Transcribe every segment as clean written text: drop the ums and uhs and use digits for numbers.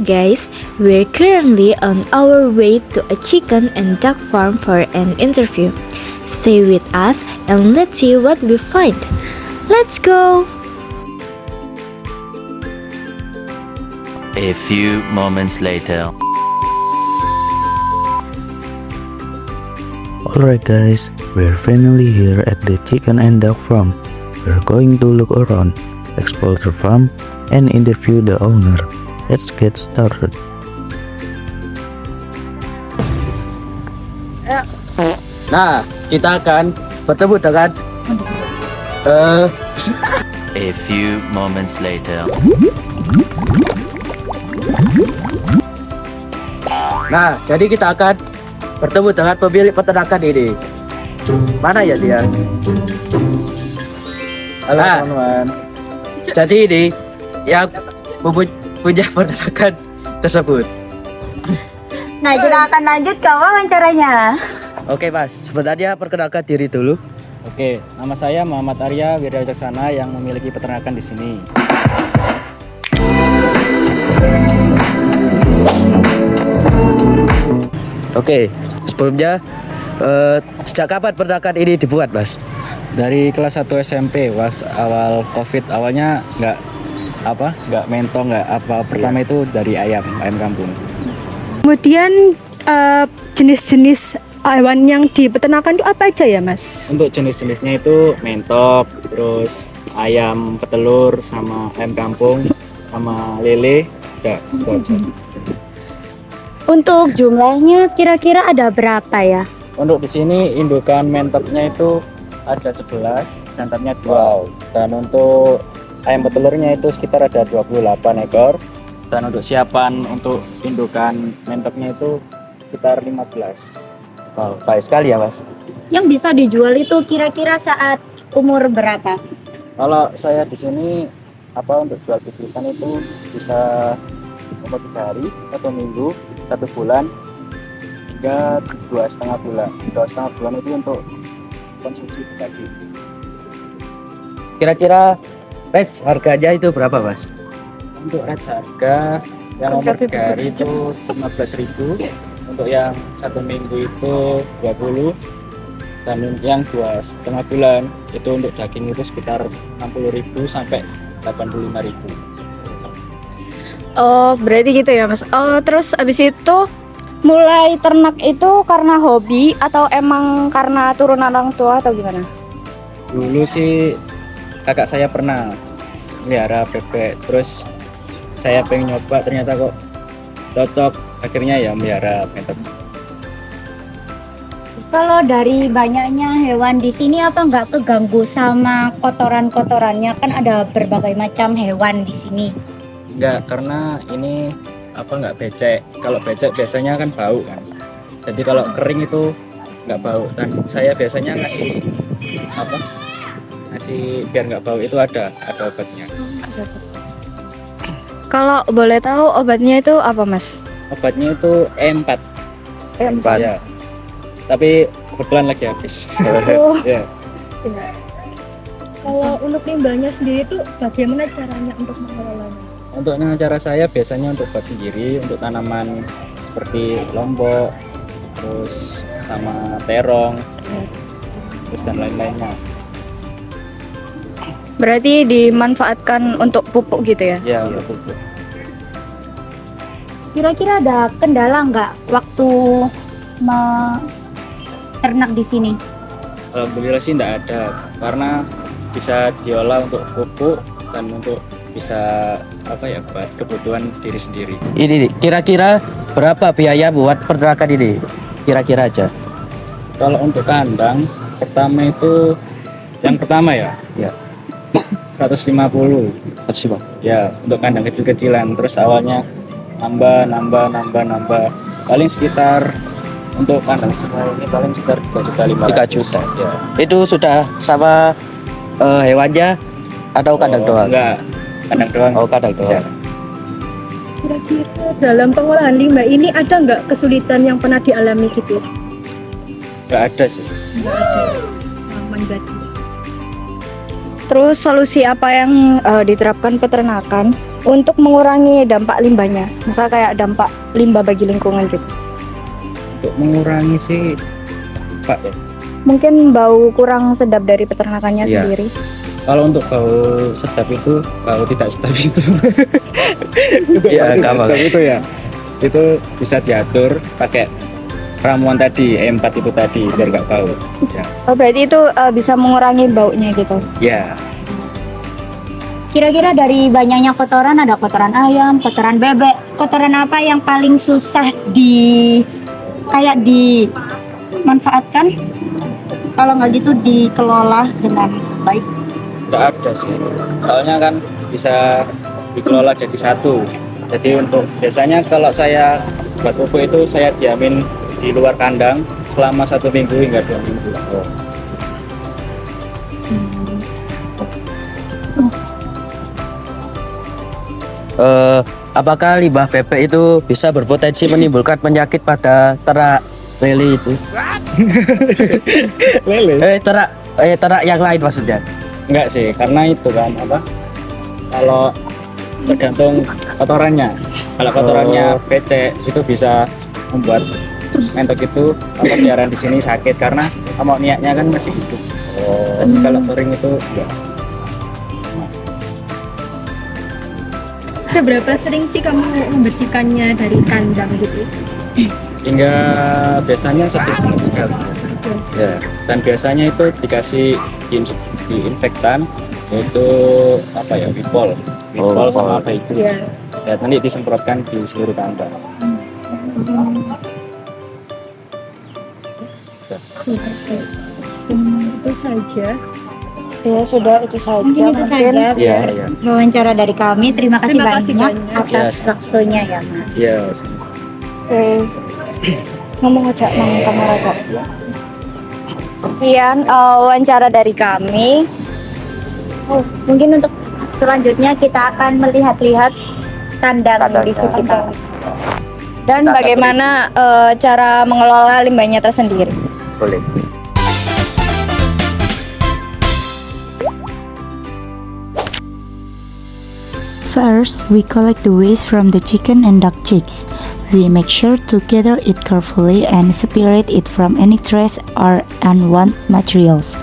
guys, we're currently on our way to a chicken and duck farm for an interview. Stay with us and let's see what we find. Let's go! A few moments later. Alright guys, we're finally here at the chicken and duck farm. We're going to look around, explore the farm, and interview the owner. Let's get started. Nah, kita akan bertemu dengan A few moments later. Nah, jadi kita akan bertemu dengan pemilik peternakan ini. Mana ya dia? Halo teman-teman. Jadi ini yang punya peternakan tersebut. Nah, kita akan lanjut ke wawancaranya. Oke Mas, sebenarnya perkenalkan diri dulu. Oke, nama saya Muhammad Arya Wiryawicaksana yang memiliki peternakan di sini. Oke, sebelumnya sejak kapan peternakan ini dibuat Mas? Dari kelas 1 SMP, pas awal COVID awalnya nggak mentong nggak apa. Pertama itu dari ayam kampung. Kemudian jenis-jenis hewan yang di peternakan itu apa aja ya Mas? Untuk jenis-jenisnya itu mentok, terus ayam petelur sama ayam kampung sama lele, udah itu aja. Untuk jumlahnya kira-kira ada berapa ya? Untuk di sini indukan mentoknya itu ada 11, jantannya 2. Dan untuk ayam petelurnya itu sekitar ada 28 ekor. Dan untuk siapan untuk indukan mentoknya itu sekitar 15. Wow, baik sekali ya Mas. Yang bisa dijual itu kira-kira saat umur berapa? Kalau saya di sini untuk jual belikan itu bisa umur 3 hari, 1 minggu, 1 bulan, hingga 2,5 bulan. 2,5 bulan itu untuk konsumsi daging. Kira-kira range harganya itu berapa Mas? Untuk range harga yang umur 3 hari itu 15.000, untuk yang 1 minggu itu 20, dan yang 2,5 bulan itu untuk daging itu sekitar 60.000 sampai 85.000. Oh, berarti gitu ya Mas. Oh, terus abis itu mulai ternak itu karena hobi atau emang karena turunan orang tua atau gimana? Dulu sih kakak saya pernah melihara bebek, terus saya pengen nyoba, ternyata kok cocok, akhirnya ya melihara mentok. Kalau dari banyaknya hewan di sini apa nggak keganggu sama kotoran-kotorannya? Kan ada berbagai macam hewan di sini. Enggak, karena ini nggak becek. Kalau becek biasanya kan bau kan. Jadi kalau kering itu nggak bau. Dan saya biasanya ngasih biar nggak bau itu ada obatnya. Kalau boleh tahu obatnya itu apa Mas? Obatnya itu E4. E4. Ya. Tapi kebetulan lagi habis. Oh. Ya. Kalau untuk limbahnya sendiri itu bagaimana caranya untuk mengelolanya? Untuk cara saya biasanya untuk buat sendiri, untuk tanaman seperti lombok, terus sama terong, terus dan lain-lainnya. Berarti dimanfaatkan untuk pupuk gitu ya? Ya, untuk pupuk. Kira-kira ada kendala nggak waktu ternak di sini? Alhamdulillah sih tidak ada, karena bisa diolah untuk pupuk dan untuk bisa buat kebutuhan diri sendiri. Ini nih, kira-kira berapa biaya buat peternakan ini? Kira-kira aja. Kalau untuk kandang yang pertama ya 150. Ya, untuk kandang kecil-kecilan. Terus awalnya nambah. Paling sekitar untuk kandang semua ini paling sekitar 3.500. 3 juta. Ya. Itu sudah sama hewannya atau kandang doang? Enggak, kandang doang. Oh, kandang doang. Ya. Kira-kira dalam pengolahan limbah ini ada nggak kesulitan yang pernah dialami gitu? Enggak ada sih. Nggak ada. Aman berarti. Terus solusi apa yang diterapkan peternakan untuk mengurangi dampak limbahnya? Misal kayak dampak limbah bagi lingkungan gitu. Untuk mengurangi sih Pak ya. Mungkin bau kurang sedap dari peternakannya Iya. sendiri. Kalau untuk bau sedap itu, bau tidak sedap itu. Iya, Tidak gampang. sedap itu ya. Itu bisa diatur pakai ramuan tadi, E4 itu tadi biar nggak bau. Ya. Oh, berarti itu bisa mengurangi baunya gitu. Ya. Kira-kira dari banyaknya kotoran, ada kotoran ayam, kotoran bebek, kotoran apa yang paling susah dimanfaatkan? Kalau nggak gitu dikelola dengan baik. Nggak ada sih. Soalnya kan bisa dikelola jadi satu. Jadi untuk biasanya kalau saya buat pupuk itu saya diamin di luar kandang selama 1 minggu hingga 2 minggu. Apakah limbah bebek itu bisa berpotensi menimbulkan penyakit pada ternak lele itu? Lele? Ternak yang lain maksudnya. Enggak sih, karena itu kan apa? Kalau tergantung kotorannya. Kalau kotorannya becek itu bisa membuat entok itu peliharaan di sini sakit karena amoniaknya kan masih hidup. Tapi kalau kering itu enggak. Seberapa sering sih kamu membersihkannya dari kandang gitu? Hingga biasanya 1 bulan sekali. Ya, dan biasanya itu dikasih diinfektan yaitu apa ya, Wipol sama apa itu. Iya. Ya, nanti disemprotkan di seluruh kandang. Itu saja. Ya sudah, itu saja. Mungkin itu saja Iya, iya. wawancara dari kami. Terima kasih Terima kasih banyak banyak. atas Yes. waktunya ya Mas. Iya, Oke. Ngomong aja nang kamera aja. Sekian wawancara dari kami. Oh, mungkin untuk selanjutnya kita akan melihat-lihat kandang di sekitar. Dan bagaimana cara mengelola limbahnya tersendiri. Boleh. First, we collect the waste from the chicken and duck chicks. We make sure to gather it carefully and separate it from any trash or unwanted materials.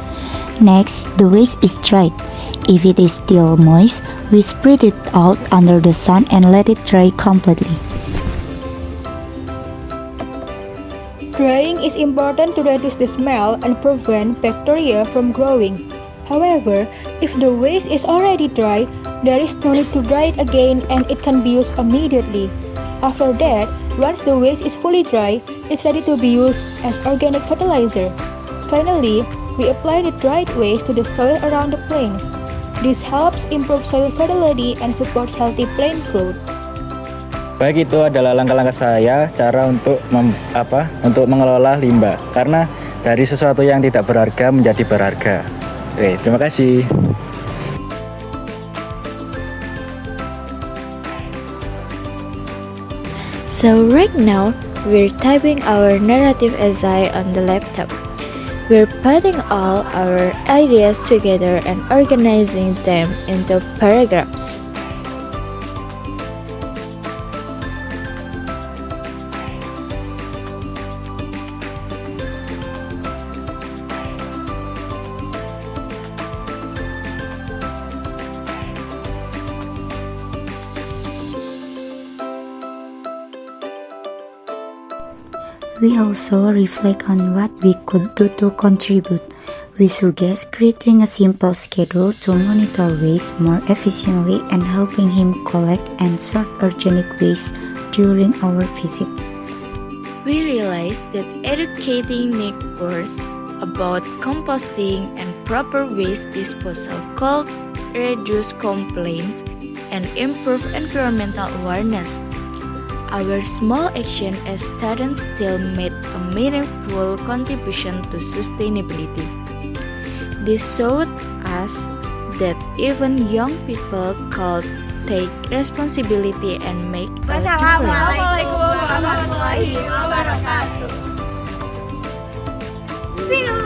Next, the waste is dried. If it is still moist, we spread it out under the sun and let it dry completely. Drying is important to reduce the smell and prevent bacteria from growing. However, if the waste is already dry, there is no need to dry it again and it can be used immediately. After that, once the waste is fully dry, it's ready to be used as organic fertilizer. Finally, we apply the dried waste to the soil around the plains. This helps improve soil fertility and supports healthy plant growth. Baik, itu adalah langkah-langkah saya cara untuk untuk mengelola limbah. Karena dari sesuatu yang tidak berharga menjadi berharga. Oke, terima kasih. So right now, we're typing our narrative essay on the laptop. We're putting all our ideas together and organizing them into paragraphs. We also reflect on what we could do to contribute. We suggest creating a simple schedule to monitor waste more efficiently and helping him collect and sort organic waste during our visits. We realized that educating neighbors about composting and proper waste disposal could reduce complaints and improve environmental awareness. Our small action as students still made a meaningful contribution to sustainability. This showed us that even young people could take responsibility and make a difference. Wassalamualaikum warahmatullahi wabarakatuh. See you.